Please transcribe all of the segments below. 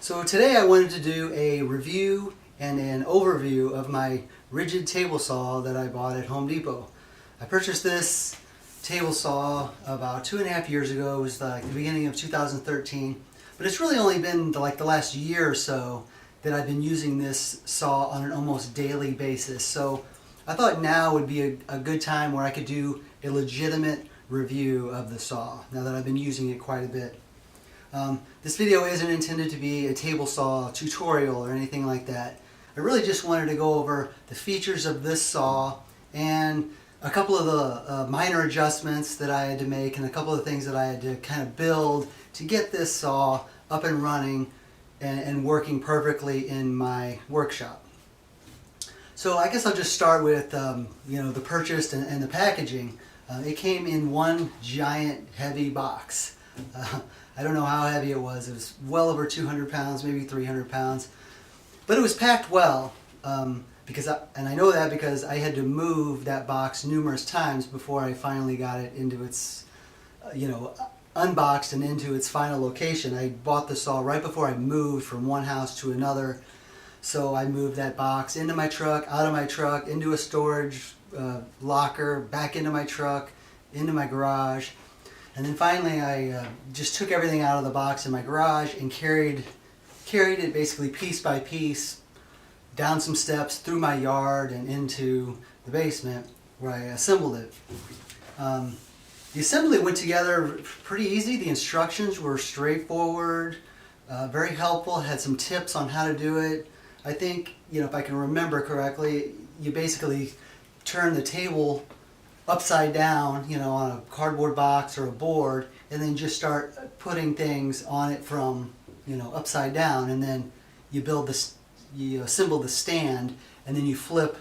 So today I wanted to do a review and an overview of my Ridgid table saw that I bought at Home Depot. I purchased this table saw about 2.5 years ago. It was like the beginning of 2013, but it's really only been like the last year or so that I've been using this saw on an almost daily basis. So I thought now would be a good time where I could do a legitimate review of the saw now that I've been using it quite a bit. This video isn't intended to be a table saw tutorial or anything like that. I really just wanted to go over the features of this saw and a couple of the minor adjustments that I had to make and a couple of things that I had to kind of build to get this saw up and running and working perfectly in my workshop. So I guess I'll just start with the purchase and the packaging. It came in one giant heavy box. I don't know how heavy it was. It was well over 200 pounds, maybe 300 pounds. But it was packed well, and I know that because I had to move that box numerous times before I finally got it into its, unboxed and into its final location. I bought the saw right before I moved from one house to another. So I moved that box into my truck, out of my truck, into a storage locker, back into my truck, into my garage. And then finally I just took everything out of the box in my garage and carried it basically piece by piece down some steps through my yard and into the basement where I assembled it. The assembly went together pretty easy. The instructions were straightforward, very helpful, had some tips on how to do it. I think, if I can remember correctly, you basically turn the table upside down, on a cardboard box or a board, and then just start putting things on it from, upside down, and then you build this, you assemble the stand, and then you flip,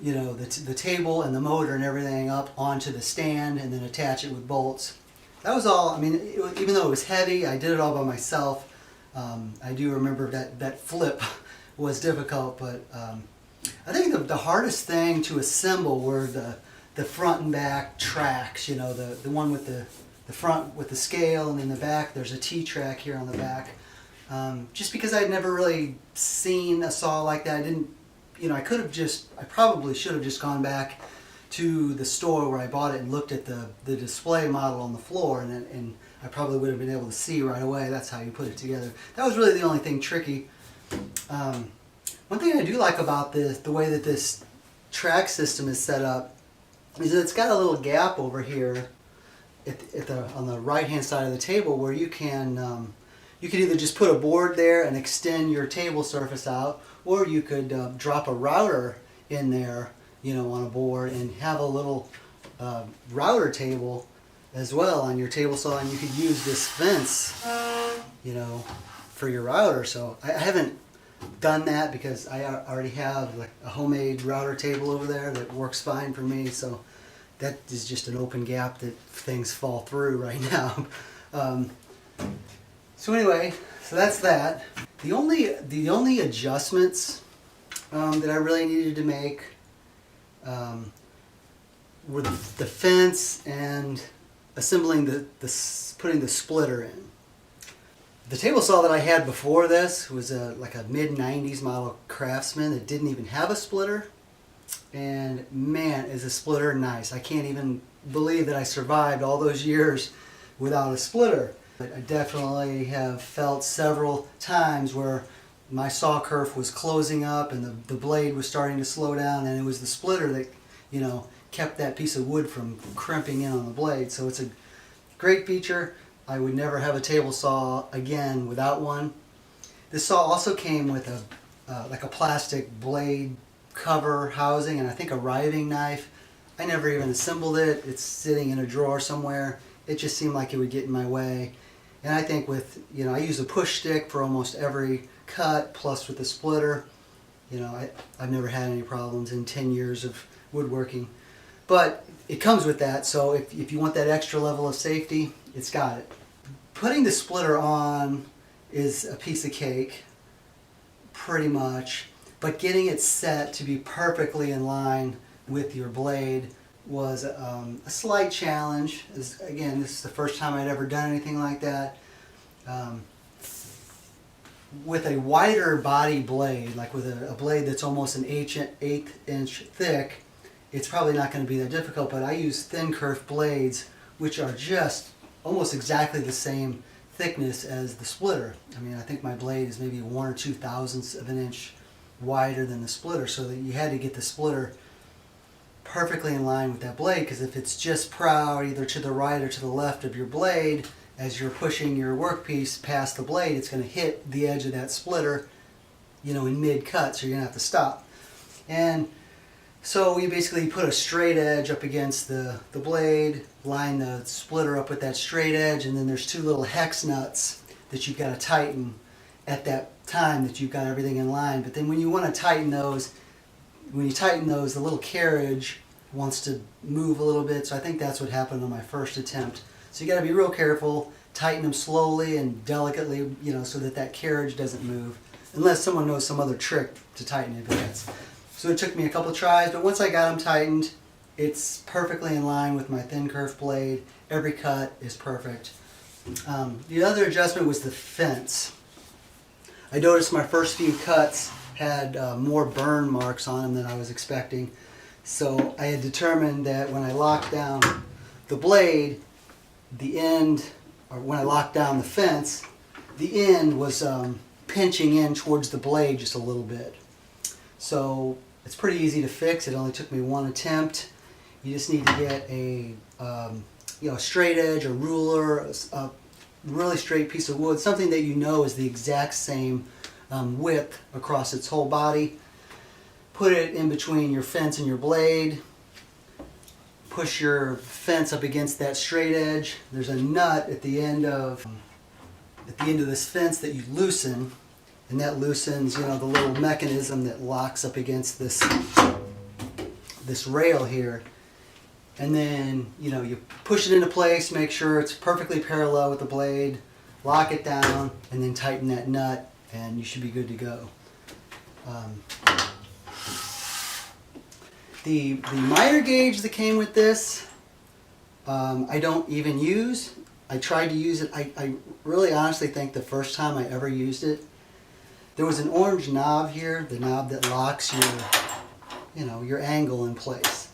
the table and the motor and everything up onto the stand, and then attach it with bolts. That was all. I mean, even though it was heavy, I did it all by myself. I do remember that flip was difficult, but I think the hardest thing to assemble were the front and back tracks, the one with the front with the scale, and in the back there's a T-track here on the back. Just because I'd never really seen a saw like that, I probably should have just gone back to the store where I bought it and looked at the display model on the floor, and I probably would have been able to see right away that's how you put it together. That was really the only thing tricky. One thing I do like about the way that this track system is set up is that it's got a little gap over here on the right hand side of the table where you can either just put a board there and extend your table surface out, or you could drop a router in there, on a board, and have a little router table as well on your table saw, and you could use this fence, for your router. So I haven't done that because I already have like a homemade router table over there that works fine for me, so that is just an open gap that things fall through right now. So anyway, so that's that. The only adjustments that I really needed to make were the fence and assembling putting the splitter in. The table saw that I had before this was like a mid-90s model Craftsman that didn't even have a splitter. And man, is a splitter nice. I can't even believe that I survived all those years without a splitter. But I definitely have felt several times where my saw kerf was closing up and the blade was starting to slow down, and it was the splitter that, kept that piece of wood from crimping in on the blade. So it's a great feature. I would never have a table saw again without one. This saw also came with like a plastic blade cover housing and I think a riving knife. I never even assembled it. It's sitting in a drawer somewhere. It just seemed like it would get in my way. And I think with, I use a push stick for almost every cut, plus with the splitter, I've never had any problems in 10 years of woodworking. But it comes with that, so if you want that extra level of safety, it's got it. Putting the splitter on is a piece of cake, pretty much, but getting it set to be perfectly in line with your blade was a slight challenge. Again, this is the first time I'd ever done anything like that. with a wider body blade, like with a blade that's almost an eighth inch thick, it's probably not going to be that difficult, but I use thin kerf blades, which are just almost exactly the same thickness as the splitter. I mean, I think my blade is maybe 1 or 2 thousandths of an inch wider than the splitter, so that you had to get the splitter perfectly in line with that blade, because if it's just proud either to the right or to the left of your blade, as you're pushing your workpiece past the blade, it's going to hit the edge of that splitter, you know, in mid-cut, so you're going to have to stop. And so we basically put a straight edge up against the blade, line the splitter up with that straight edge, and then there's 2 little hex nuts that you've got to tighten at that time that you've got everything in line. But then when you want to tighten those, when you tighten those, the little carriage wants to move a little bit, so I think that's what happened on my first attempt. So you got to be real careful, tighten them slowly and delicately, you know, so that that carriage doesn't move, unless someone knows some other trick to tighten it. But that's, so it took me a couple tries, but once I got them tightened, it's perfectly in line with my thin kerf blade. Every cut is perfect. The other adjustment was the fence. I noticed my first few cuts had more burn marks on them than I was expecting. So I had determined that when I locked down the blade, the end, or when I locked down the fence, the end was pinching in towards the blade just a little bit. So it's pretty easy to fix. It only took me 1 attempt. You just need to get a you know, straight edge, a ruler, a really straight piece of wood, something that you know is the exact same width across its whole body. Put it in between your fence and your blade. Push your fence up against that straight edge. There's a nut at the end of this fence that you loosen, and that loosens, you know, the little mechanism that locks up against this rail here. And then, you know, you push it into place, make sure it's perfectly parallel with the blade, lock it down, and then tighten that nut, and you should be good to go. The miter gauge that came with this, I don't even use. I tried to use it. I really honestly think the first time I ever used it, there was an orange knob here, the knob that locks your, you know, your angle in place.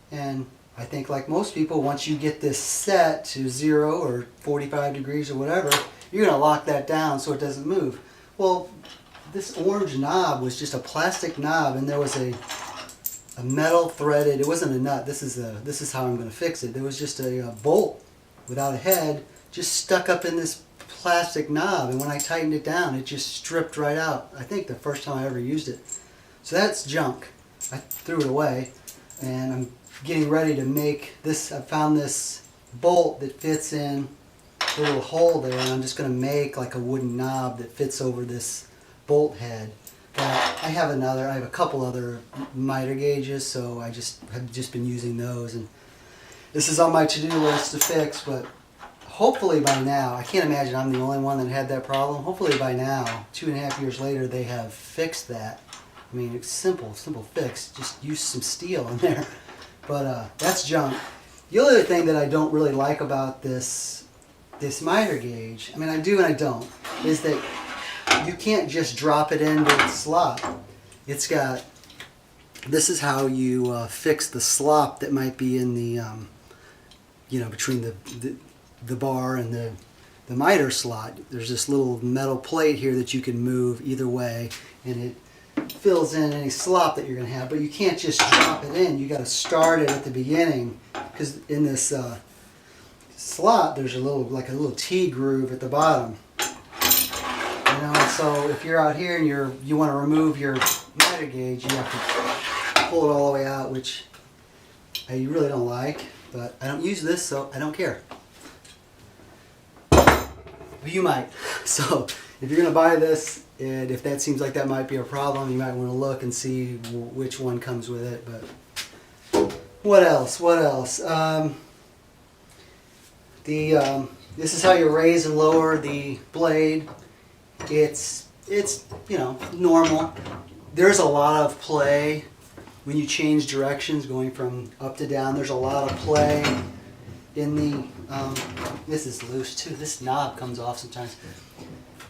And I think, like most people, once you get this set to 0 or 45 degrees or whatever, you're going to lock that down so it doesn't move. Well, this orange knob was just a plastic knob, and there was a metal threaded, it wasn't a nut, this is how I'm going to fix it. There was just a bolt without a head just stuck up in this plastic knob, and when I tightened it down, it just stripped right out. I think the first time I ever used it. So that's junk. I threw it away, and I'm getting ready to make this. I found this bolt that fits in the little hole there, and I'm just going to make like a wooden knob that fits over this bolt head. I have a couple other miter gauges, so I have just been using those, and this is on my to-do list to fix. But hopefully by now, I can't imagine I'm the only one that had that problem. Hopefully by now, 2.5 years later, they have fixed that. I mean, it's simple fix. Just use some steel in there. But that's junk. The other thing that I don't really like about this miter gauge, I mean, I do and I don't, is that you can't just drop it into its slot. It's got, this is how you fix the slop that might be in the, you know, between the bar and the miter slot. There's this little metal plate here that you can move either way, and it fills in any slop that you're going to have. But you can't just drop it in. You got to start it at the beginning, because in this slot there's like a little T groove at the bottom. You know, so if you're out here and you want to remove your miter gauge, you have to pull it all the way out, which I really don't like. But I don't use this, so I don't care. But you might. So if you're going to buy this, and if that seems like that might be a problem, you might want to look and see which one comes with it. But what else? This is how you raise and lower the blade. It's you know, normal. There's a lot of play when you change directions, going from up to down. There's a lot of play in the. This is loose too. This knob comes off sometimes.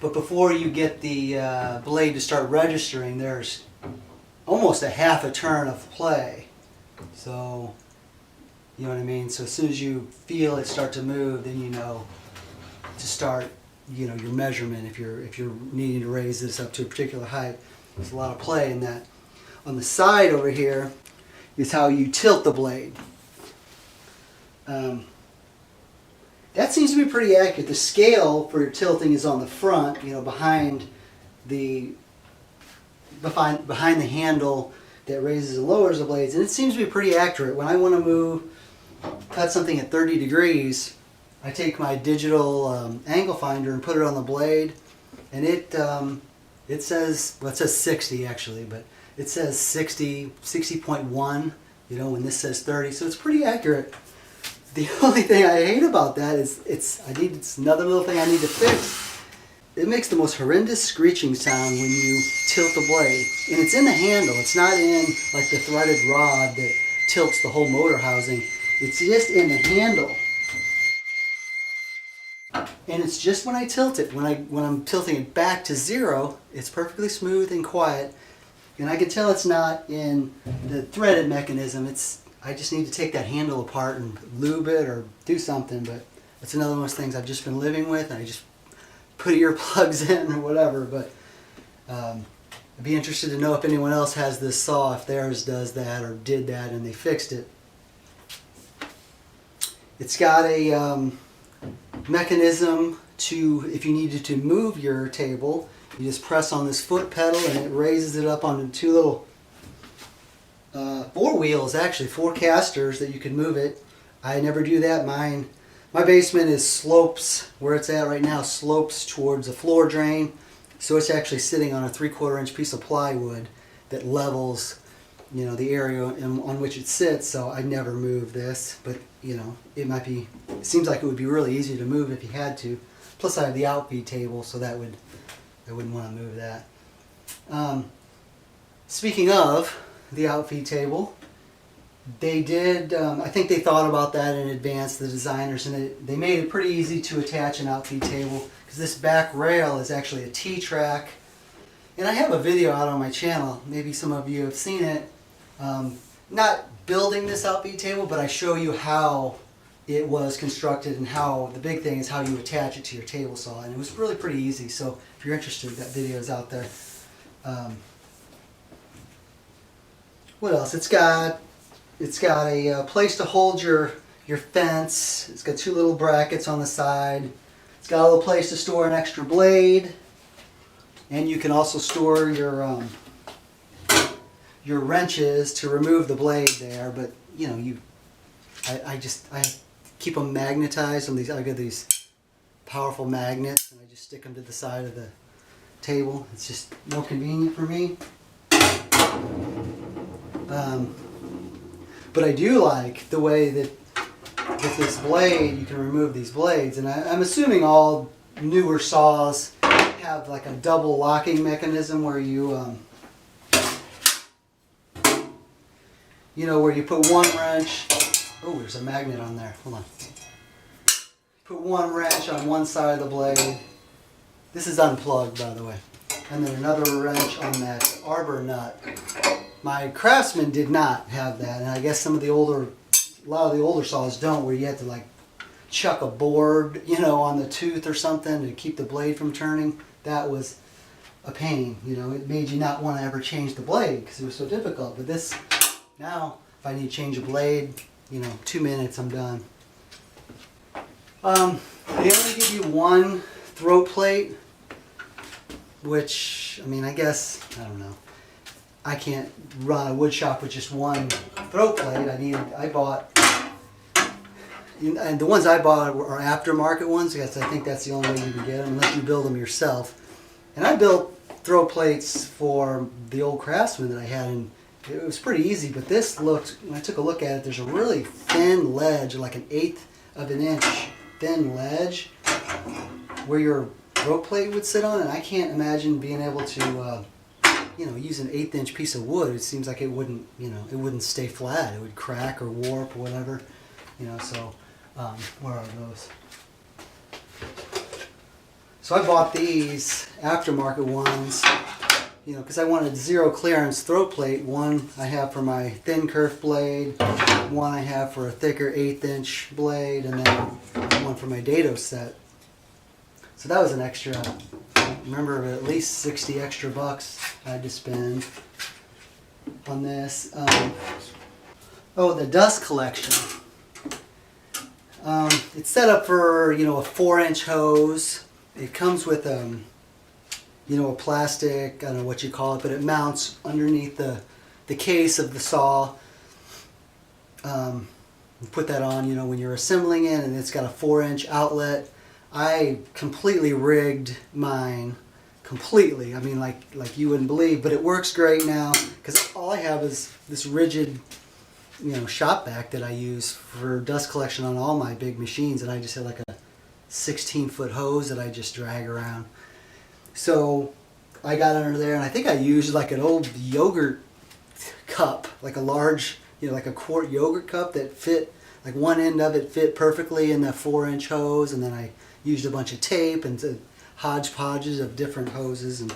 But before you get the blade to start registering, there's almost a half a turn of play. So, you know what I mean? So as soon as you feel it start to move, then you know to start, you know, your measurement if you're needing to raise this up to a particular height. There's a lot of play in that. On the side over here is how you tilt the blade. That seems to be pretty accurate. The scale for your tilting is on the front, you know, behind the handle that raises and lowers the blades, and it seems to be pretty accurate. When I want to cut something at 30 degrees, I take my digital angle finder and put it on the blade, and it says, well, it says 60 actually, but it says 60.1, you know, when this says 30, so it's pretty accurate. The only thing I hate about that is it's another little thing I need to fix. It makes the most horrendous screeching sound when you tilt the blade. And it's in the handle. It's not in like the threaded rod that tilts the whole motor housing. It's just in the handle. And it's just when I tilt it, when I'm tilting it back to 0, it's perfectly smooth and quiet. And I can tell it's not in the threaded mechanism. I just need to take that handle apart and lube it or do something, but it's another one of those things I've just been living with, and I just put earplugs in or whatever. But I'd be interested to know if anyone else has this saw, if theirs does that or did that and they fixed it. It's got a mechanism to, if you needed to move your table, you just press on this foot pedal and it raises it up onto two little 4 wheels, actually 4 casters that you can move it. I never do that. My basement is slopes, where it's at right now, slopes towards a floor drain. So it's actually sitting on a 3/4 inch piece of plywood that levels, you know, the area on which it sits. So I never move this, but you know, it seems like it would be really easy to move if you had to. Plus I have the outfeed table, so I wouldn't want to move that. Speaking of the outfeed table, they did, I think they thought about that in advance, the designers, and they made it pretty easy to attach an outfeed table, because this back rail is actually a T-track. And I have a video out on my channel, maybe some of you have seen it, not building this outfeed table, but I show you how it was constructed, and how the big thing is how you attach it to your table saw, and it was really pretty easy. So if you're interested, that video is out there. What else? It's got a place to hold your fence. It's got 2 little brackets on the side. It's got a little place to store an extra blade, and you can also store your wrenches to remove the blade there. But you know, I keep them magnetized on these. I got these powerful magnets, and I just stick them to the side of the table. It's just more convenient for me. But I do like the way that with this blade you can remove these blades, and I'm assuming all newer saws have like a double locking mechanism where you where you put one wrench. Oh, there's a magnet on there. Hold on. Put one wrench on one side of the blade. This is unplugged, by the way. And then another wrench on that arbor nut. My Craftsman did not have that, and I guess a lot of the older saws don't, where you have to like chuck a board, you know, on the tooth or something to keep the blade from turning. That was a pain, you know. It made you not want to ever change the blade because it was so difficult. But this, now, if I need to change a blade, you know, 2 minutes, I'm done. They only give you one throat plate, which, I mean, I guess, I don't know. I can't run a wood shop with just one throat plate. I bought, and the ones I bought are aftermarket ones, because I think that's the only way you can get them, unless you build them yourself. And I built throat plates for the old Craftsman that I had, and it was pretty easy, but this looked, when I took a look at it, there's a really thin ledge, like an 1/8 of an inch thin ledge, where your throat plate would sit on, and I can't imagine being able to use an 1/8 inch piece of wood. It seems like it wouldn't stay flat. It would crack or warp or whatever, so where are those? So I bought these aftermarket ones, you know, because I wanted zero clearance throat plate. One I have for my thin kerf blade, one I have for a thicker 1/8" blade, and then one for my dado set. So that was an extra, I remember at least 60 extra bucks I had to spend on this. Oh, the dust collection. It's set up for, you know, a 4-inch hose. It comes with you know, a plastic, I don't know what you call it, but it mounts underneath the case of the saw. You put that on, you know, when you're assembling it, and it's got a 4-inch outlet. I completely rigged mine, completely. I mean, like you wouldn't believe, but it works great now because all I have is this Ridgid, you know, shop vac that I use for dust collection on all my big machines, and I just have like a 16-foot hose that I just drag around. So I got under there, and I think I used like an old yogurt cup, like a large, you know, like a quart yogurt cup that fit, like one end of it fit perfectly in the 4-inch hose, and then I used a bunch of tape and hodgepodges of different hoses. And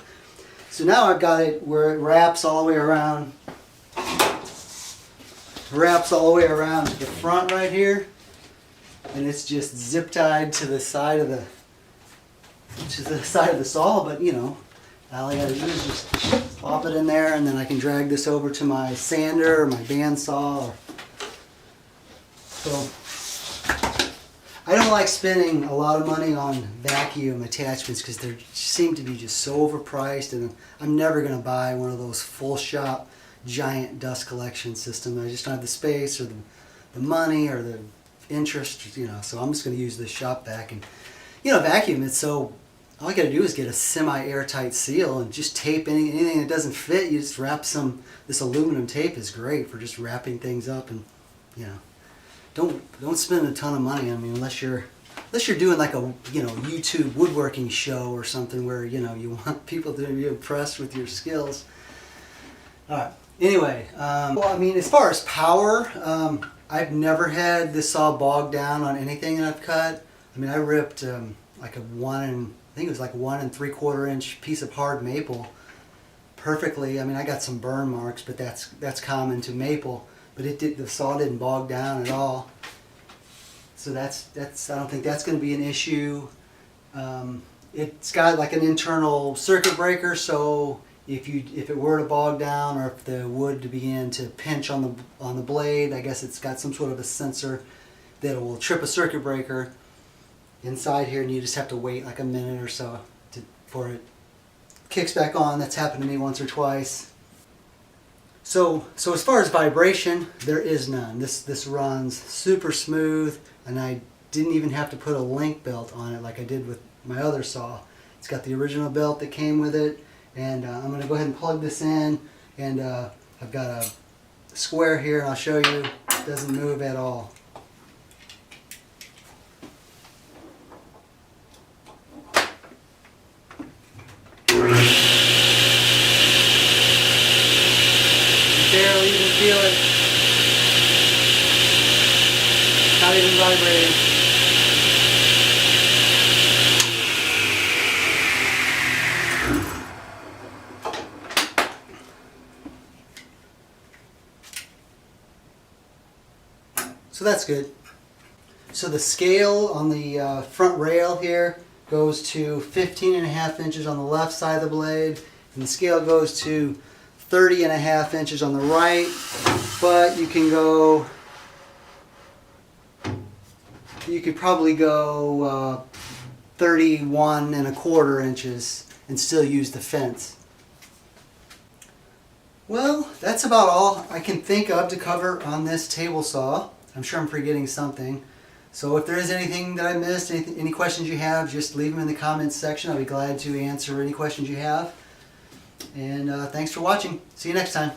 so now I've got it where it wraps all the way around. Wraps all the way around to the front right here, and it's just zip tied to the side of the saw. But you know, all I gotta do is just pop it in there, and then I can drag this over to my sander or my bandsaw. So I don't like spending a lot of money on vacuum attachments because they seem to be just so overpriced, and I'm never gonna buy one of those full shop giant dust collection system. I just don't have the space or the money or the interest, you know, so I'm just going to use this shop vac. And you know, vacuum, it's so, all you got to do is get a semi-airtight seal and just tape anything that doesn't fit. You just wrap this aluminum tape is great for just wrapping things up. And you know, don't spend a ton of money. I mean, unless you're doing like a, you know, YouTube woodworking show or something where, you know, you want people to be impressed with your skills. All right. Anyway, well, I mean, as far as power, I've never had this saw bogged down on anything that I've cut. I mean, I ripped like a 1 3/4 inch piece of hard maple perfectly. I mean, I got some burn marks, but that's common to maple. But the saw didn't bog down at all. So that's I don't think that's going to be an issue. It's got like an internal circuit breaker, so if it were to bog down, or if the wood to begin to pinch on the blade, I guess it's got some sort of a sensor that will trip a circuit breaker inside here, and you just have to wait like a minute or so before it kicks back on. That's happened to me once or twice. So as far as vibration, there is none. This runs super smooth, and I didn't even have to put a link belt on it like I did with my other saw. It's got the original belt that came with it. And I'm going to go ahead and plug this in, and I've got a square here, and I'll show you. It doesn't move at all. You barely even feel it. Not even vibrating. So that's good. So the scale on the front rail here goes to 15.5 inches on the left side of the blade, and the scale goes to 30.5 inches on the right, but you could probably go 31.25 inches and still use the fence. Well, that's about all I can think of to cover on this table saw. I'm sure I'm forgetting something. So if there is anything that I missed, any questions you have, just leave them in the comments section. I'll be glad to answer any questions you have. And thanks for watching. See you next time.